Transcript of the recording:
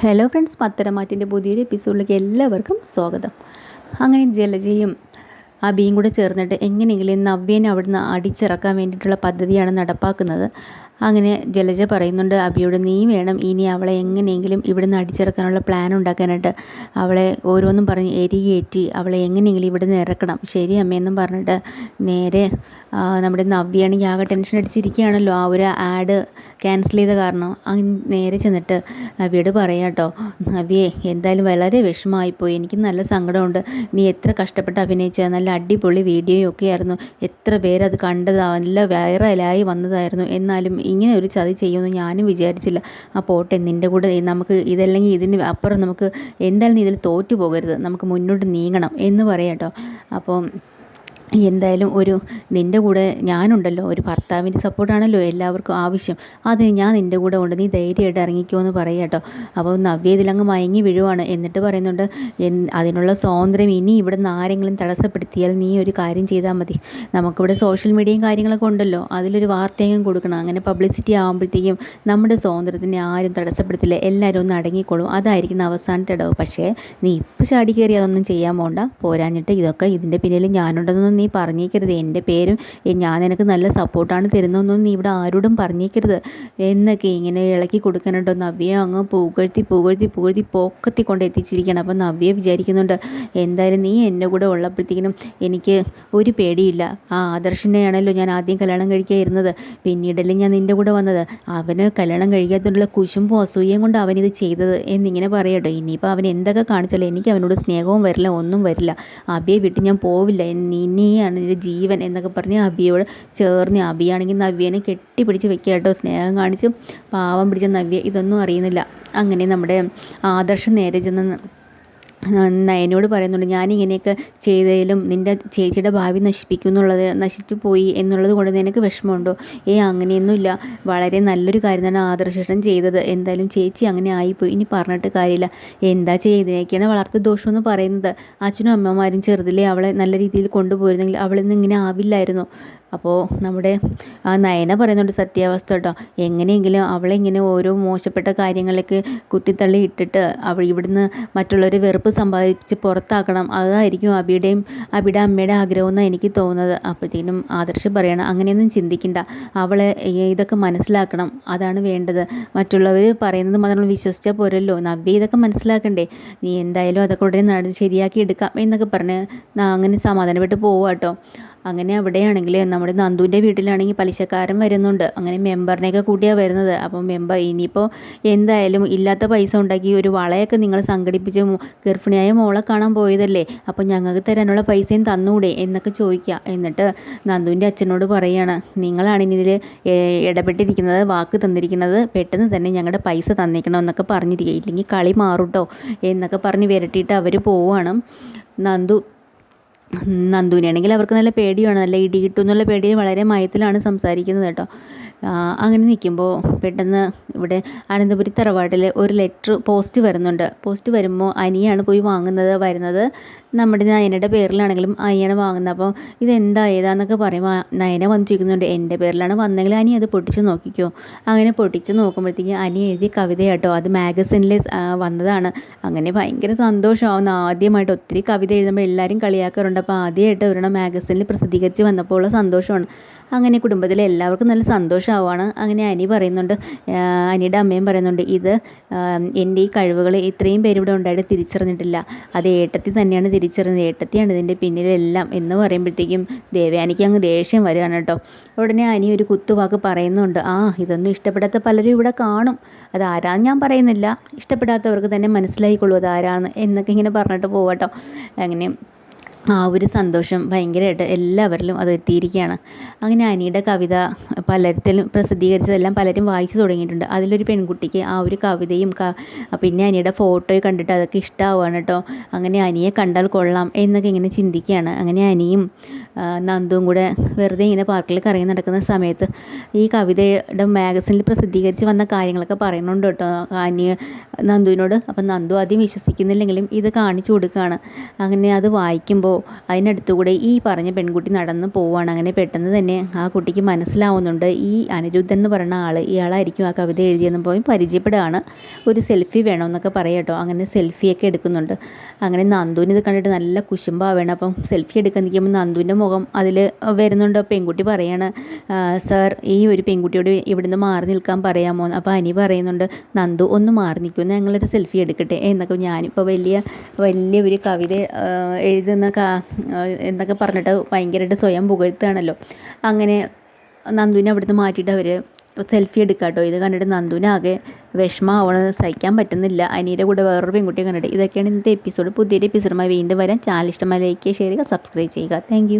Hello friends, പത്തരമാറ്റിൻ്റെ പുതിയൊരു എപ്പിസോഡിലേക്ക് എല്ലാവർക്കും സ്വാഗതം. അങ്ങനെ ജലജയും അബിയും കൂടെ ചേർന്നിട്ട് എങ്ങനെയെങ്കിലും നവ്യേനെ അവിടുന്ന് അടിച്ചിറക്കാൻ വേണ്ടിയിട്ടുള്ള പദ്ധതിയാണ് നടപ്പാക്കുന്നത്. അങ്ങനെ ജലജ പറയുന്നുണ്ട് അബിയോട്, നീ വേണം ഇനി അവളെ എങ്ങനെയെങ്കിലും ഇവിടുന്ന് അടിച്ചിറക്കാനുള്ള പ്ലാൻ ഉണ്ടാക്കാനായിട്ട്. അവളെ ഓരോന്നും പറഞ്ഞ് എരികേറ്റി അവളെ എങ്ങനെയെങ്കിലും ഇവിടുന്ന് ഇറക്കണം. ശരി അമ്മയെന്നും പറഞ്ഞിട്ട് നേരെ നമ്മുടെ നവ്യാണെങ്കിൽ ആകെ ടെൻഷൻ അടിച്ചിരിക്കുകയാണല്ലോ, ആ ഒരു ആഡ് ക്യാൻസൽ ചെയ്ത കാരണം. നേരെ ചെന്നിട്ട് നവ്യയോട് പറയാം കേട്ടോ, നവ്യേ എന്തായാലും വളരെ വിഷമമായിപ്പോയി, എനിക്ക് നല്ല സങ്കടമുണ്ട്. നീ എത്ര കഷ്ടപ്പെട്ട് അഭിനയിച്ച നല്ല അടിപൊളി വീഡിയോയും ഒക്കെ ആയിരുന്നു, എത്ര പേരത് കണ്ടതാ, നല്ല വൈറലായി വന്നതായിരുന്നു. എന്നാലും ഇങ്ങനെ ഒരു ചതി ചെയ്യുമെന്ന് ഞാനും വിചാരിച്ചില്ല. ആ പോട്ടെ, നിൻ്റെ കൂടെ നമുക്ക് ഇതല്ലെങ്കിൽ ഇതിന് അപ്പുറം നമുക്ക് എന്തായാലും നീ ഇതിൽ തോറ്റു പോകരുത്, നമുക്ക് മുന്നോട്ട് നീങ്ങണം എന്ന് പറയാം കേട്ടോ. അപ്പോൾ എന്തായാലും നിൻ്റെ കൂടെ ഞാനുണ്ടല്ലോ, ഒരു ഭർത്താവിൻ്റെ സപ്പോർട്ടാണല്ലോ എല്ലാവർക്കും ആവശ്യം, അത് ഞാൻ നിൻ്റെ കൂടെ ഉണ്ട്, നീ ധൈര്യമായിട്ട് ഇറങ്ങിക്കോ എന്ന് പറയാം കേട്ടോ. അപ്പോൾ നവ്യ ഇതിലങ്ങ് മയങ്ങി വീഴുവാണ്. എന്നിട്ട് പറയുന്നുണ്ട്, അതിനുള്ള സ്വാതന്ത്ര്യം ഇനി ഇവിടെ നിന്ന് ആരെങ്കിലും തടസ്സപ്പെടുത്തിയാൽ നീ ഒരു കാര്യം ചെയ്താൽ മതി, നമുക്കിവിടെ സോഷ്യൽ മീഡിയയും കാര്യങ്ങളൊക്കെ ഉണ്ടല്ലോ, അതിലൊരു വാർത്തയും കൊടുക്കണം. അങ്ങനെ പബ്ലിസിറ്റി ആകുമ്പോഴത്തേക്കും നമ്മുടെ സ്വാതന്ത്ര്യത്തിനെ ആരും തടസ്സപ്പെടുത്തില്ല, എല്ലാവരും ഒന്ന് അടങ്ങിക്കോളും, അതായിരിക്കണം അവസാനത്തെ ഇടവ്. പക്ഷേ നീ ഇപ്പോൾ ചാടി കയറി അതൊന്നും ചെയ്യാൻ പോകണ്ട, പോരാഞ്ഞിട്ട് ഇതിൻ്റെ പിന്നിൽ ഞാനുണ്ടെന്നൊന്നും നീ പറഞ്ഞേക്കരുത്, എൻ്റെ പേരും ഞാൻ നിനക്ക് നല്ല സപ്പോർട്ടാണ് തരുന്നതെന്നൊന്നും നീ ഇവിടെ ആരോടും പറഞ്ഞേക്കരുത് എന്നൊക്കെ ഇങ്ങനെ ഇളക്കി കൊടുക്കാനുണ്ടോ. നവ്യ അങ്ങ് പുകഴ്ത്തി പുകഴ്ത്തി പുകഴ്ത്തി പോക്കത്തി കൊണ്ട് എത്തിച്ചിരിക്കുകയാണ്. അപ്പം നവ്യ വിചാരിക്കുന്നുണ്ട്, എന്തായാലും നീ എൻ്റെ കൂടെ ഉള്ളപ്പോഴത്തേക്കിനും എനിക്ക് ഒരു പേടിയില്ല, ആ ആദർശിനെയാണല്ലോ ഞാൻ ആദ്യം കല്യാണം കഴിക്കാതിരുന്നത്, പിന്നീടല്ലേ ഞാൻ നിൻ്റെ കൂടെ വന്നത്, അവന് കല്യാണം കഴിക്കാത്തതുള്ള കുശുമ്പും അസൂയയും കൊണ്ട് അവനിത് ചെയ്തത് എന്നിങ്ങനെ പറയട്ടോ. ഇനിയിപ്പോൾ അവൻ എന്തൊക്കെ കാണിച്ചാലും എനിക്ക് അവനോട് സ്നേഹവും വരില്ല, ഒന്നും വരില്ല, അബിയെ വിട്ട് ഞാൻ പോവില്ല, ഇനിയാണ് എൻ്റെ ജീവൻ എന്നൊക്കെ പറഞ്ഞ് അബിയോട് ചേർന്ന്, അബിയാണെങ്കിൽ നവ്യനെ കെട്ടിപ്പിടിച്ച് വെക്കുക കേട്ടോ, സ്നേഹം കാണിച്ച് പാവം പിടിച്ച നവ്യ ഇതൊന്നും അറിയുന്നില്ല. അങ്ങനെ നമ്മുടെ ആദർശം നേരെ ചെന്ന് നയനോട് പറയുന്നുണ്ട്, ഞാനിങ്ങനെയൊക്കെ ചെയ്തതിലും നിൻ്റെ ചേച്ചിയുടെ ഭാവി നശിച്ചു പോയി എന്നുള്ളത് കൊണ്ട് നിനക്ക് വിഷമമുണ്ടോ? അങ്ങനെയൊന്നുമില്ല, വളരെ നല്ലൊരു കാര്യം തന്നെ ആദർശേട്ടൻ ചെയ്തത്, എന്തായാലും ചേച്ചി അങ്ങനെ ആയിപ്പോയി, ഇനി പറഞ്ഞിട്ട് കാര്യമില്ല, എന്താ ചെയ്തതിനൊക്കെയാണ് വളർത്തു ദോഷമെന്ന് പറയുന്നത്. അച്ഛനും അമ്മമാരും ചെറുതിലേ അവളെ നല്ല രീതിയിൽ കൊണ്ടുപോയിരുന്നെങ്കിൽ അവളിന്ന് ഇങ്ങനെ ആവില്ലായിരുന്നു. അപ്പോൾ നമ്മുടെ നയന പറയുന്നുണ്ട് സത്യാവസ്ഥ കേട്ടോ, എങ്ങനെയെങ്കിലും അവളെങ്ങനെ ഓരോ മോശപ്പെട്ട കാര്യങ്ങളിലേക്ക് കുത്തിത്തള്ളി ഇട്ടിട്ട് ഇവിടുന്ന് മറ്റുള്ളവരെ വെറുപ്പ് സമ്പാദിച്ച് പുറത്താക്കണം, അതായിരിക്കും അബിയുടെ അമ്മയുടെ ആഗ്രഹം എന്നാണ് എനിക്ക് തോന്നുന്നത്. അപ്പോഴത്തേനും ആദർശ് പറയണം, അങ്ങനെയൊന്നും ചിന്തിക്കണ്ട, അവളെ ഇതൊക്കെ മനസ്സിലാക്കണം, അതാണ് വേണ്ടത്, മറ്റുള്ളവർ പറയുന്നത് മാത്രം വിശ്വസിച്ചാൽ പോരല്ലോ, നവ്യ ഇതൊക്കെ മനസ്സിലാക്കണ്ടേ, നീ എന്തായാലും അതൊക്കെ ഉടനെ ശരിയാക്കി എടുക്കാം എന്നൊക്കെ പറഞ്ഞ് അങ്ങനെ സമാധാനപ്പെട്ട് പോവുക കേട്ടോ. അങ്ങനെ അവിടെയാണെങ്കിൽ നമ്മുടെ നന്ദുവിൻ്റെ വീട്ടിലാണെങ്കിൽ പലിശക്കാരൻ വരുന്നുണ്ട്. അങ്ങനെ മെമ്പറിനെയൊക്കെ കൂട്ടിയാണ് വരുന്നത്. അപ്പോൾ മെമ്പർ ഇനിയിപ്പോൾ എന്തായാലും ഇല്ലാത്ത പൈസ ഉണ്ടാക്കി ഒരു വളയൊക്കെ നിങ്ങൾ സംഘടിപ്പിച്ച് ഗർഭിണിയായ മോളെ കാണാൻ പോയതല്ലേ, അപ്പോൾ ഞങ്ങൾക്ക് തരാനുള്ള പൈസയും തന്നൂടെ എന്നൊക്കെ ചോദിക്കുക. എന്നിട്ട് നന്ദുവിൻ്റെ അച്ഛനോട് പറയുകയാണ്, നിങ്ങളാണ് ഇനി ഇതിൽ ഇടപെട്ടിരിക്കുന്നത്, വാക്ക് തന്നിരിക്കുന്നത്, പെട്ടെന്ന് തന്നെ ഞങ്ങളുടെ പൈസ തന്നേക്കണം എന്നൊക്കെ പറഞ്ഞിരിക്കുക, ഇല്ലെങ്കിൽ കളി മാറൂട്ടോ എന്നൊക്കെ പറഞ്ഞ് വിരട്ടിയിട്ട് അവർ പോവുകയാണ്. നന്ദുവിനാണെങ്കിൽ അവർക്ക് നല്ല പേടിയാണ്, നല്ല ഇടി കിട്ടും എന്നുള്ള പേടി വളരെ മയത്തിലാണ് സംസാരിക്കുന്നത് കേട്ടോ. അങ്ങനെ നിൽക്കുമ്പോൾ പെട്ടെന്ന് ഇവിടെ അനന്തപുരി തറവാട്ടിൽ ഒരു ലെറ്റർ പോസ്റ്റ് വരുന്നുണ്ട്. പോസ്റ്റ് വരുമ്പോൾ അനിയാണ് പോയി വരുന്നത് നമ്മുടെ നയനയുടെ പേരിലാണെങ്കിലും അനിയാണ് വാങ്ങുന്നത്. അപ്പോൾ ഇതെന്താ ഏതാന്നൊക്കെ പറയുമ്പോൾ നയന വന്ന് ചോദിക്കുന്നുണ്ട്, എൻ്റെ പേരിലാണ് വന്നെങ്കിൽ അനി അത് പൊട്ടിച്ച് നോക്കിക്കോ. അങ്ങനെ പൊട്ടിച്ച് നോക്കുമ്പോഴത്തേക്കും അനി എഴുതിയ കവിത കേട്ടോ, അത് മാഗസിനിൽ വന്നതാണ്. അങ്ങനെ ഭയങ്കര സന്തോഷമാവുന്നു, ആദ്യമായിട്ട് ഒത്തിരി കവിത എഴുതുമ്പോൾ എല്ലാവരും കളിയാക്കാറുണ്ട്, അപ്പോൾ ആദ്യമായിട്ട് ഒരെണ്ണം മാഗസിനിൽ പ്രസിദ്ധീകരിച്ച് വന്നപ്പോൾ ഉള്ള സന്തോഷമാണ്. അങ്ങനെ കുടുംബത്തിലെ എല്ലാവർക്കും നല്ല സന്തോഷമാവുകയാണ്. അങ്ങനെ അനി പറയുന്നുണ്ട്, അനിയുടെ അമ്മയും പറയുന്നുണ്ട്, ഇത് എൻ്റെ ഈ കഴിവുകൾ ഇത്രയും പേര് ഇവിടെ ഉണ്ടായിട്ട് തിരിച്ചറിഞ്ഞിട്ടില്ല, അത് ഏട്ടത്തി തന്നെയാണ് തിരിച്ചറിഞ്ഞത്, ഏട്ടത്തിയാണ് ഇതിൻ്റെ പിന്നിലെല്ലാം എന്ന് പറയുമ്പോഴത്തേക്കും ദേവയാനിക്ക് അങ്ങ് ദേഷ്യം വരികയാണ് കേട്ടോ. ഉടനെ അനി ഒരു കുത്തുവാക്ക് പറയുന്നുണ്ട്, ഇതൊന്നും ഇഷ്ടപ്പെടാത്ത പലരും ഇവിടെ കാണും, അതാരാന്ന് ഞാൻ പറയുന്നില്ല, ഇഷ്ടപ്പെടാത്തവർക്ക് തന്നെ മനസ്സിലായിക്കൊള്ളൂ അതാരാന്ന് എന്നൊക്കെ ഇങ്ങനെ പറഞ്ഞിട്ട് പോവാട്ടോ. അങ്ങനെ ആ ഒരു സന്തോഷം ഭയങ്കരമായിട്ട് എല്ലാവരിലും അത് എത്തിയിരിക്കുകയാണ്. അങ്ങനെ അനിയുടെ കവിത പലരിലും പ്രസിദ്ധീകരിച്ചതെല്ലാം പലരും വായിച്ചു തുടങ്ങിയിട്ടുണ്ട്. അതിലൊരു പെൺകുട്ടിക്ക് ആ ഒരു കവിതയും പിന്നെ അനിയുടെ ഫോട്ടോയും കണ്ടിട്ട് അതൊക്കെ ഇഷ്ടമാവുകയാണ് കേട്ടോ. അങ്ങനെ അനിയെ കണ്ടാൽ കൊള്ളാം എന്നൊക്കെ ഇങ്ങനെ ചിന്തിക്കുകയാണ്. അങ്ങനെ അനിയും നന്ദുവും കൂടെ വെറുതെ ഇങ്ങനെ പാർക്കിൽ കറങ്ങി നടക്കുന്ന സമയത്ത് ഈ കവിതയുടെ മാഗസിനിൽ പ്രസിദ്ധീകരിച്ച് വന്ന കാര്യങ്ങളൊക്കെ പറയുന്നുണ്ട് കേട്ടോ നന്ദുവിനോട്. അപ്പം നന്ദു ആദ്യം വിശ്വസിക്കുന്നില്ലെങ്കിലും ഇത് കാണിച്ചു കൊടുക്കുകയാണ്. അങ്ങനെ അത് വായിക്കുമ്പോൾ അപ്പോൾ അതിനടുത്തുകൂടെ ഈ പറഞ്ഞ പെൺകുട്ടി നടന്ന് പോവുകയാണ്. അങ്ങനെ പെട്ടെന്ന് തന്നെ ആ കുട്ടിക്ക് മനസ്സിലാവുന്നുണ്ട് ഈ അനിരുദ്ധൻ എന്ന് പറയുന്ന ആൾ ഇയാളായിരിക്കും ആ കവിത എഴുതിയെന്ന് പോയി പരിചയപ്പെടുകയാണ്. ഒരു സെൽഫി വേണമെന്നൊക്കെ പറയാം കേട്ടോ. അങ്ങനെ സെൽഫിയൊക്കെ എടുക്കുന്നുണ്ട്. അങ്ങനെ നന്ദുവിന് ഇത് കണ്ടിട്ട് നല്ല കുശുമ്പാവേണം. അപ്പം സെൽഫി എടുക്കാൻ നിൽക്കുമ്പോൾ നന്ദുവിൻ്റെ മുഖം അതിൽ വരുന്നുണ്ട്. പെൺകുട്ടി പറയാണ്, സാർ ഈ ഒരു പെൺകുട്ടിയോട് ഇവിടുന്ന് മാറി നിൽക്കാൻ പറയാമോ? അപ്പോൾ അനി പറയുന്നുണ്ട്, നന്ദു ഒന്ന് മാറി നിൽക്കുമെന്ന്, ഞങ്ങളൊരു സെൽഫി എടുക്കട്ടെ എന്നൊക്കെ. ഞാനിപ്പോൾ വലിയ ഒരു കവിത എഴുതുന്ന എന്നൊക്കെ പറഞ്ഞിട്ട് ഭയങ്കരമായിട്ട് സ്വയം പുകഴ്ത്തുകയാണല്ലോ. അങ്ങനെ നന്ദുവിനെ അവിടുന്ന് മാറ്റിയിട്ട് അവർ സെൽഫി എടുക്കാം കേട്ടോ. ഇത് കണ്ടിട്ട് നന്ദുവിനാകെ വിഷമമാവണം, സഹിക്കാൻ പറ്റുന്നില്ല. അനിയുടെ കൂടെ വേറൊരു പെൺകുട്ടിയെ കണ്ടിട്ട്. ഇതൊക്കെയാണ് ഇന്നത്തെ എപ്പിസോഡ്. പുതിയൊരു എപ്പിസോഡുമായി വീണ്ടും വരാം. ചാനൽ ഇഷ്ടമായി ലൈക്ക് ചെയ്യുക, ഷെയർ ചെയ്യുക, സബ്സ്ക്രൈബ് ചെയ്യുക. താങ്ക്